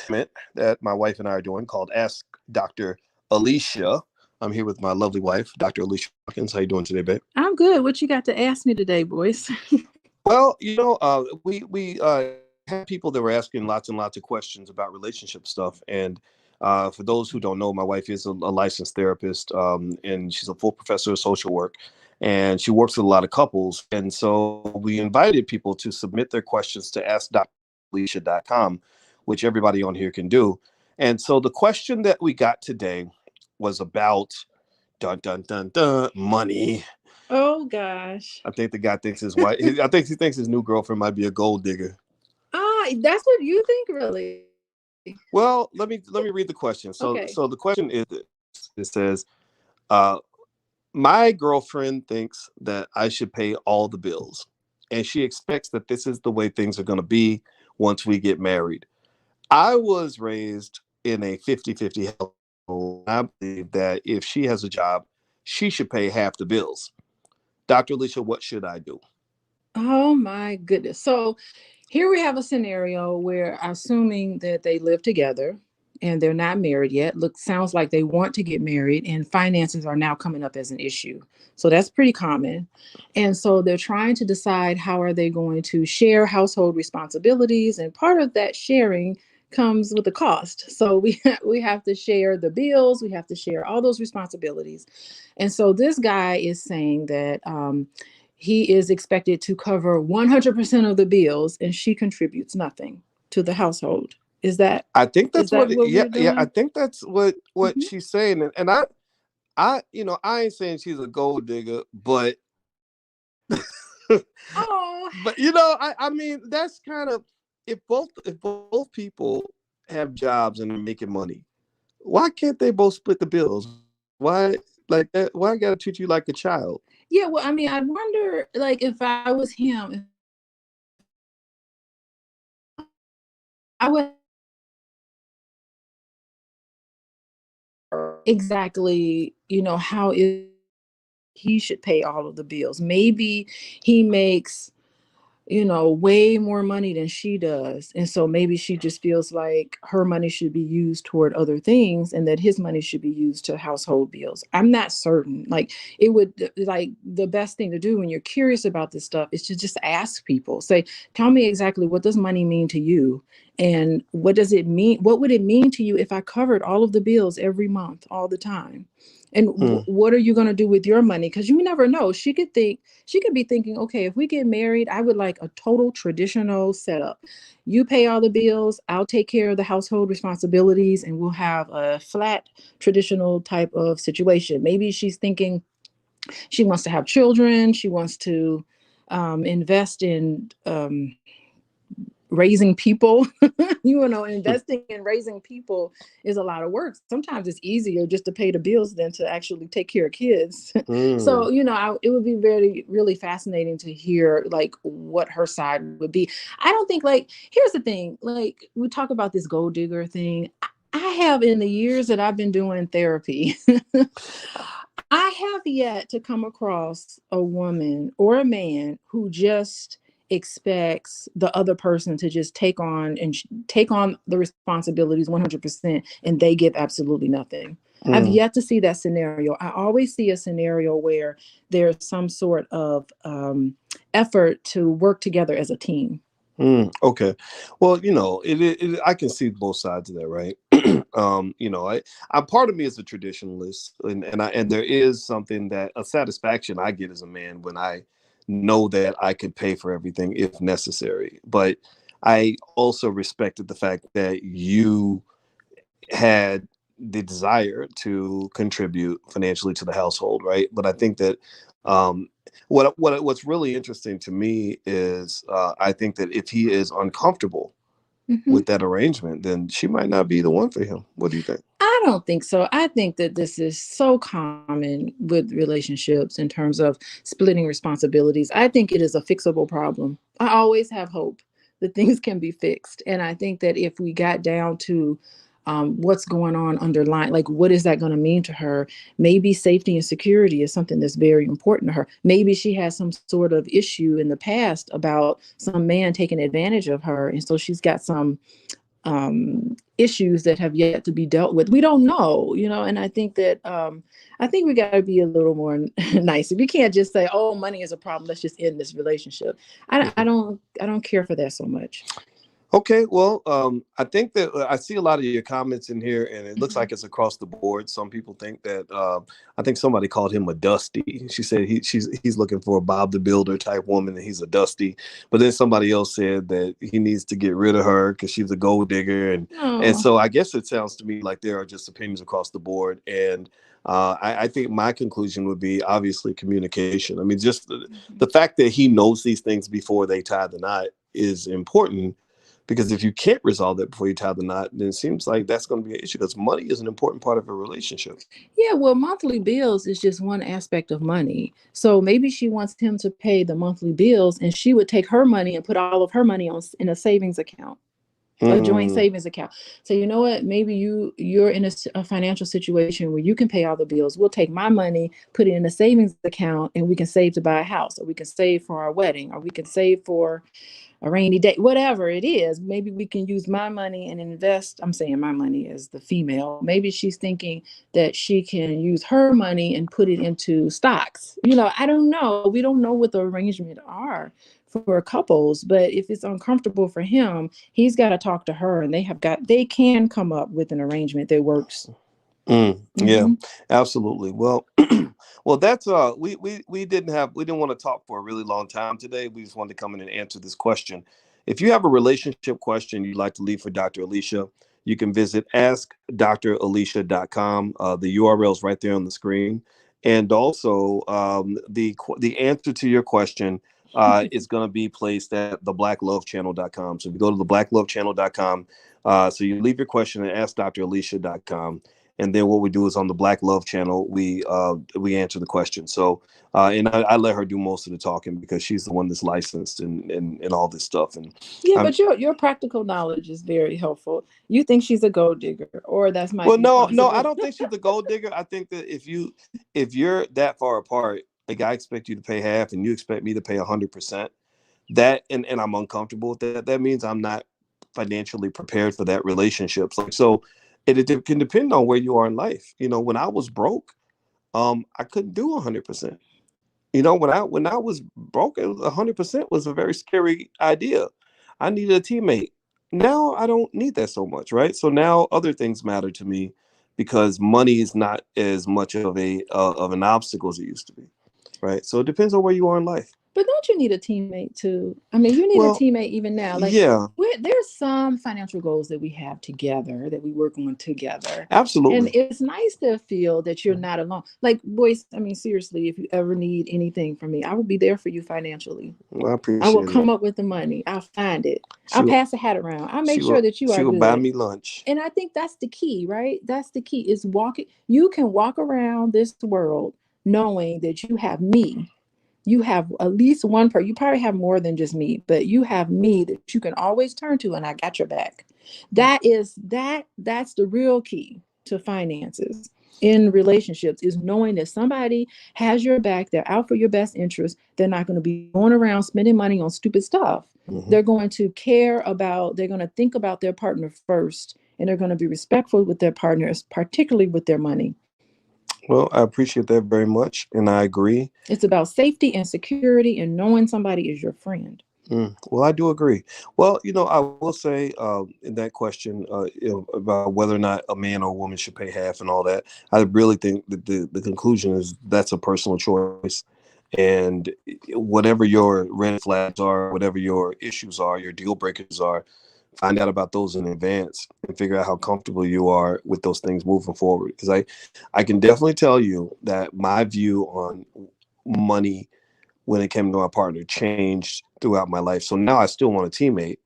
that my wife and I are doing called Ask Dr. Alicia. I'm here with my lovely wife, Dr. Alicia Hawkins. How you doing today, babe? I'm good. What you got to ask me today, boys? Well, we had people that were asking lots and lots of questions about relationship stuff, and for those who don't know, my wife is a licensed therapist, and she's a full professor of social work, and she works with a lot of couples. And so we invited people to submit their questions to askdralicia.com, which everybody on here can do. And so the question that we got today was about dun dun dun dun money. Oh gosh. I think the guy thinks his wife. I think he thinks his new girlfriend might be a gold digger. That's what you think, really? Well, let me read the question. So Okay. so the question is this. It says, uh, my girlfriend thinks that I should pay all the bills, and she expects that this is the way things are going to be once we get married. I was raised in a 50-50 household. I believe that if she has a job, she should pay half the bills. Dr. Alicia, what should I do? Oh my goodness. So here we have a scenario where, assuming that they live together and they're not married yet, sounds like they want to get married, and finances are now coming up as an issue. So that's pretty common. And so they're trying to decide how are they going to share household responsibilities, and part of that sharing comes with a cost. So we have to share the bills, we have to share all those responsibilities. And so this guy is saying that he is expected to cover 100% of the bills, and she contributes nothing to the household. Is that I think is that's that what yeah, we're yeah, I doing? think that's what Mhm. she's saying. And I ain't saying she's a gold digger, but Oh, but I mean that's kind of, if both people have jobs and they're making money, why can't they both split the bills? Why like that? Why I gotta treat you like a child? yeah. Well, I mean, I wonder, like, if I was him, if I would exactly, how is he should pay all of the bills. Maybe he makes way more money than she does. And so maybe she just feels like her money should be used toward other things and that his money should be used to household bills. I'm not certain. Like, it would, like, the best thing to do when you're curious about this stuff is to just ask people. Say, tell me exactly, what does money mean to you? And what does it mean? What would it mean to you if I covered all of the bills every month, all the time? And Mm, what are you going to do with your money? Because you never know. She could be thinking, okay, if we get married, I would like a total traditional setup. You pay all the bills, I'll take care of the household responsibilities, and we'll have a flat traditional type of situation. Maybe she's thinking she wants to have children, she wants to invest in raising people. Investing in raising people is a lot of work. Sometimes it's easier just to pay the bills than to actually take care of kids. mm, So it would be very really fascinating to hear like what her side would be. I don't think, like, here's the thing, like, we talk about this gold digger thing. I have, in the years that I've been doing therapy, I have yet to come across a woman or a man who just expects the other person to just take on the responsibilities 100%, and they give absolutely nothing. I've mm. yet to see that scenario. I always see a scenario where there's some sort of effort to work together as a team. Okay. Well, I can see both sides of that, right? I part of me is a traditionalist, and there is something, that a satisfaction I get as a man when I know that I could pay for everything if necessary. But I also respected the fact that you had the desire to contribute financially to the household, right? But I think that um, what's really interesting to me is, I think that if he is uncomfortable Mhm. with that arrangement, then she might not be the one for him. What do you think? I don't think so. I think that this is so common with relationships in terms of splitting responsibilities. I think it is a fixable problem. I always have hope that things can be fixed. And I think that if we got down to what's going on underlying, like, what is that going to mean to her? Maybe safety and security is something that's very important to her. Maybe she has some sort of issue in the past about some man taking advantage of her. And so she's got some issues that have yet to be dealt with. We don't know, and I think that I think we got to be a little more nice. We can't just say, "Oh, money is a problem. Let's just end this relationship." I don't care for that so much. Okay, well, I think that I see a lot of your comments in here, and it looks Mhm. like it's across the board. Some people think that I think somebody called him a Dusty. She said he's looking for a Bob the Builder type woman, and he's a Dusty. But then somebody else said that he needs to get rid of her because she's a gold digger, and No. so I guess it sounds to me like there are just opinions across the board. And I think my conclusion would be obviously communication. I mean, just the fact that he knows these things before they tie the knot is important, because if you can't resolve that before you tie the knot, then it seems like that's going to be an issue, because money is an important part of a relationship. Yeah, well, monthly bills is just one aspect of money. So maybe she wants him to pay the monthly bills, and she would take her money and put all of her money in a savings account, a joint Mm, savings account. So you know what? Maybe you're in a financial situation where you can pay all the bills. We'll take my money, put it in a savings account, and we can save to buy a house, or we can save for our wedding, or we can save for a rainy day, whatever it is. Maybe we can use my money and invest. I'm saying my money as the female. Maybe she's thinking that she can use her money and put it into stocks. I don't know. We don't know what the arrangement are for couples, but if it's uncomfortable for him, he's got to talk to her, and they can come up with an arrangement that works. yeah, Hmm. absolutely. Well, well, that's we didn't want to talk for a really long time today. We just wanted to come in and answer this question. If you have a relationship question you'd like to leave for Dr. Alicia, you can visit askdralicia.com. The URL is right there on the screen, and also the answer to your question is going to be placed at theblacklovechannel.com. So if you go to theblacklovechannel.com, so you leave your question at askdralicia.com, and then what we do is on the Black Love channel, we answer the question. So and I let her do most of the talking, because she's the one that's licensed and all this stuff. And Yeah, I'm but your practical knowledge is very helpful. You think she's a gold digger, or that might well, be no, I possible. don't think she's a gold digger. I think that if you're that far apart, like I expect you to pay half and you expect me to pay 100%, that and I'm uncomfortable with that. That means I'm not financially prepared for that relationship. Like, so it can depend on where you are in life. When I was broke, I couldn't do 100%. When I was broke, 100% was a very scary idea. I needed a teammate. Now I don't need that so much, right? So now other things matter to me, because money is not as much of an obstacle as it used to be, right? So it depends on where you are in life. But don't you need a teammate too? I mean, you need a Well, teammate even now. Like, yeah, there's some financial goals that we have together, that we work on together. And absolutely. it's nice to feel that you're not alone. Like, boys, I mean, seriously, if you ever need anything from me, I will be there for you financially. Well, I I will appreciate it. come up with the money. I'll find it. She I'll will, pass the hat around. I'll she make sure will, that you she are will buy good. me lunch. And I think that's the key, right? That's the key, is walking. You can walk around this world knowing that you have me. You have at least one person. You probably have more than just me, but you have me that you can always turn to, and I got your back. That's the real key to finances in relationships, is knowing that somebody has your back. They're out for your best interest. They're not going to be going around spending money on stupid stuff. Hmm. They're going to they're going to think about their partner first, and they're going to be respectful with their partners, particularly with their money. Well, I appreciate that very much, and I agree. It's about safety and security and knowing somebody is your friend. Well, I do agree. Well, I will say in that question, about whether or not a man or a woman should pay half and all that, I really think that the conclusion is that's a personal choice. And whatever your red flags are, whatever your issues are, your deal breakers are, find out about those in advance and figure out how comfortable you are with those things moving forward. Because I can definitely tell you that my view on money when it came to my partner changed throughout my life. So now I still want a teammate,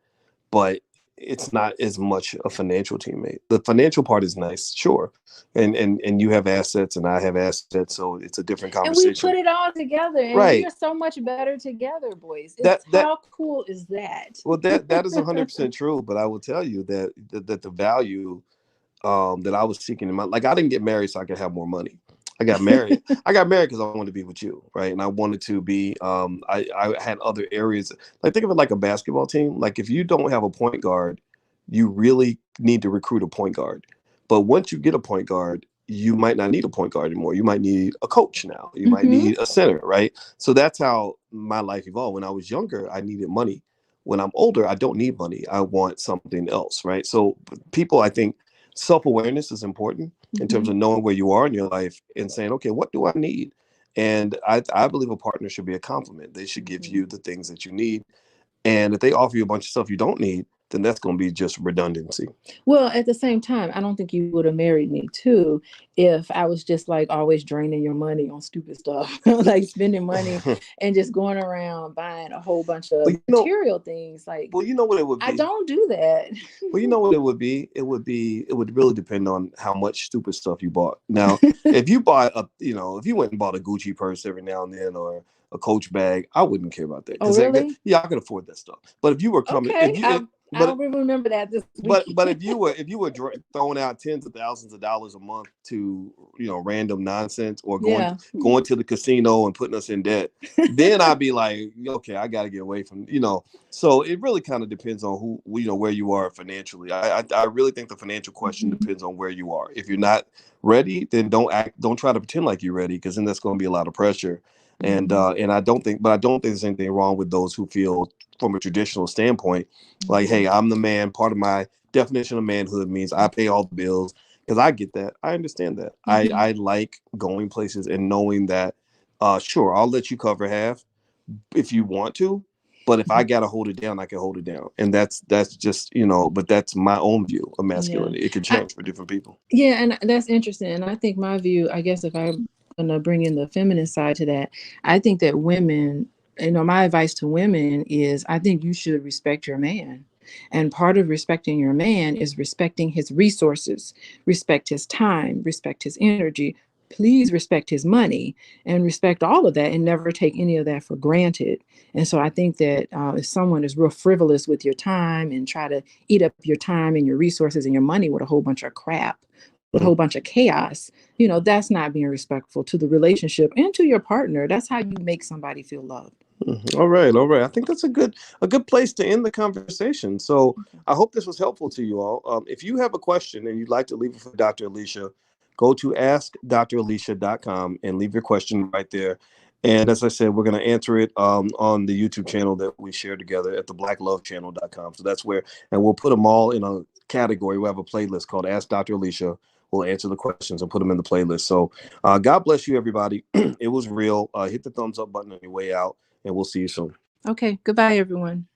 but it's not as much a financial teammate. The financial part is nice, sure. And you have assets and I have assets, so it's a different And we conversation. put it all together, and we Right. are so much better together, boys. It's That how cool is that? well that is 100% true, but I will tell you that the value that I was seeking in my, like, I didn't get married so I could have more money. I got married. I got married because I wanted to be with you, right? And I wanted to be. I had other areas. Like, think of it like a basketball team. Like, if you don't have a point guard, you really need to recruit a point guard. But once you get a point guard, you might not need a point guard anymore. You might need a coach now. You might Mm-hmm. need a center, right? So that's how my life evolved. When I was younger, I needed money. When I'm older, I don't need money. I want something else, right? So people, I think self-awareness is important in terms Mm-hmm. of knowing where you are in your life and saying, okay, what do I need? And I believe a partner should be a compliment. They should give Mm-hmm. you the things that you need. And if they offer you a bunch of stuff you don't need, then that's going to be just redundancy. Well, at the same time, I don't think you would have married me too if I was just like always draining your money on stupid stuff, like spending money and just going around buying a whole bunch But of you know, material things. Like, well, you know what it would I be. don't do that. Well, you know what it would be. It would really depend on how much stupid stuff you bought. Now, if you bought a, if you went and bought a Gucci purse every now and then or a Coach bag, I wouldn't care about that Oh, because really? yeah, I can afford that stuff. But if you were coming, Okay. I'll but remember that this but week. if you were throwing out tens of thousands of dollars a month to random nonsense or going Yeah. going to the casino and putting us in debt, then I'd be like, okay, I got to get away from. So it really kind of depends on where you are financially. I really think the financial question Mhm. depends on where you are. If you're not ready, then don't try to pretend like you're ready, because then that's going to be a lot of pressure. And I don't think there's anything wrong with those who feel from a traditional standpoint like, Mhm. hey, I'm the man. Part of my definition of manhood means I pay all the bills, because I get that. I understand that. I Mhm. I like going places and knowing that, sure, I'll let you cover half if you want to, but if I Mhm. gotta hold it down, I can hold it down. And that's just, but that's my own view of Yeah. masculinity. It can I, change for different people. yeah, and that's interesting. And I think my view, I guess if I'm gonna bring in the feminine side to that, I think that women, my advice to women is I think you should respect your man. And part of respecting your man is respecting his resources, respect his time, respect his energy. Please respect his money and respect all of that and never take any of that for granted. And so I think that if someone is real frivolous with your time and try to eat up your time and your resources and your money with a whole bunch of crap, with a Mhm. whole bunch of chaos, that's not being respectful to the relationship and to your partner. That's how you make somebody feel loved. Mhm. All right, all right. I think that's a good place to end the conversation. So Okay. I hope this was helpful to you all. If you have a question and you'd like to leave it for Dr. Alicia, go to askdralicia.com and leave your question right there. And as I said, we're going to answer it on the YouTube channel that we share together at the blacklovechannel.com. So that's where, and we'll put them all in a category. We have a playlist called Ask Dr. Alicia. We'll answer the questions and put them in the playlist. So God bless you, everybody. It was real. Hit the thumbs up button on your way out, and we'll see you soon. Okay. Goodbye, everyone.